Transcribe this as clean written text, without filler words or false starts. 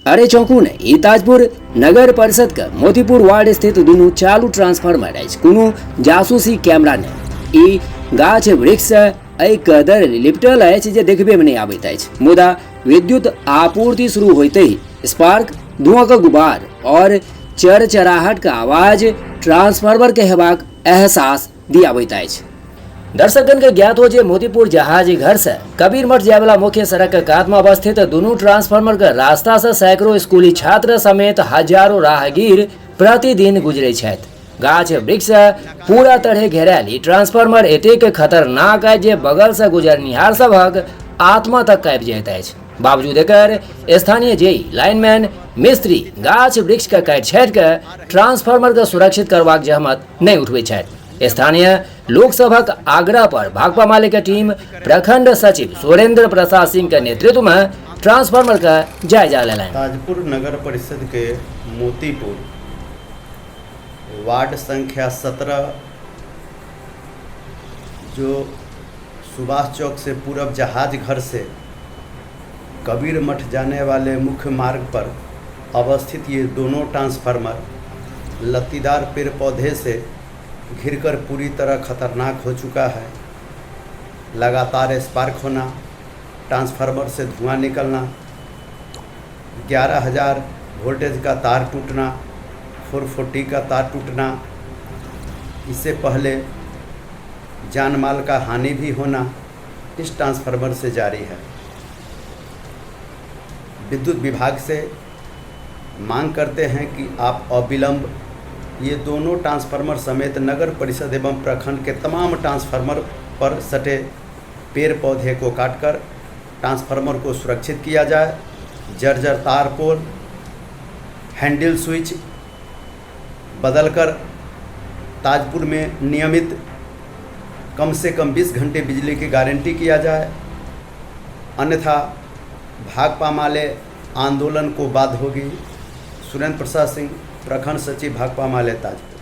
अरे चौंकू नहीं, ताजपुर नगर परिषद का मोतीपुर वार्ड स्थित दुनू चालू ट्रांसफार्मर अछि। कोनो जासूसी कैमरा नहीं, ई गाछ वृक्ष एहि कदर लिपटल अछि जे देखबे में नहीं आबैत अछि। मुदा विद्युत आपूर्ति शुरू होते ही स्पार्क, धुआं का गुबार और चरचराहट का आवाज ट्रांसफार्मर के हेबाक एहसास दियाबैत अछि। दर्शकगण के ज्ञात हो जे मोतीपुर जहाजी घर से कबीर मठ जाय वाला मुख्य सड़क के कात में अवस्थित दुनू ट्रांसफार्मर के रास्ता से सैकड़ों स्कूली छात्र समेत हजारों राहगीर प्रतिदिन गुजरे छथि। गाछ वृक्ष पूरा तरह घेरायल ई ट्रांसफार्मर एतेक खतरनाक है जे बगल से गुजरनिहार सबक आत्मा तक कांपि जाइत अछि। बावजूद एकर स्थानीय जेई, लाइनमैन, मिस्त्री गाछ वृक्ष के काटि छाटि के ट्रांसफार्मर के सुरक्षित करबाक जहमत नहीं उठबै छथि। स्थानीय लोकसभक आग्रह पर भाकपा माले के टीम प्रखंड सचिव सुरेंद्र प्रसाद सिंह के नेतृत्व में ट्रांसफार्मर का जायजा लेलनि। ताजपुर नगर परिषद के मोतीपुर वार्ड संख्या 17 जो सुभाष चौक से पूरब जहाज घर से कबीर मठ जाने वाले मुख्य मार्ग पर अवस्थित ये दोनों ट्रांसफार्मर लत्तीदार पेड़ पौधे से घिरकर पूरी तरह खतरनाक हो चुका है। लगातार स्पार्क होना, ट्रांसफार्मर से धुआं निकलना, 11,000 वोल्टेज का तार टूटना, 440 का तार टूटना, इससे पहले जान माल का हानि भी होना इस ट्रांसफार्मर से जारी है। विद्युत विभाग से मांग करते हैं कि आप अविलंब ये दोनों ट्रांसफार्मर समेत नगर परिषद एवं प्रखंड के तमाम ट्रांसफार्मर पर सटे पेड़ पौधे को काटकर ट्रांसफार्मर को सुरक्षित किया जाए। जर्जर तार पोल, हैंडल स्विच बदलकर ताजपुर में नियमित कम से कम 20 घंटे बिजली की गारंटी किया जाए, अन्यथा भाकपा माले आंदोलन को बाध होगी। सुरेंद्र प्रसाद सिंह, प्रखंड सचिव, भाकपा माले, ताजपुर।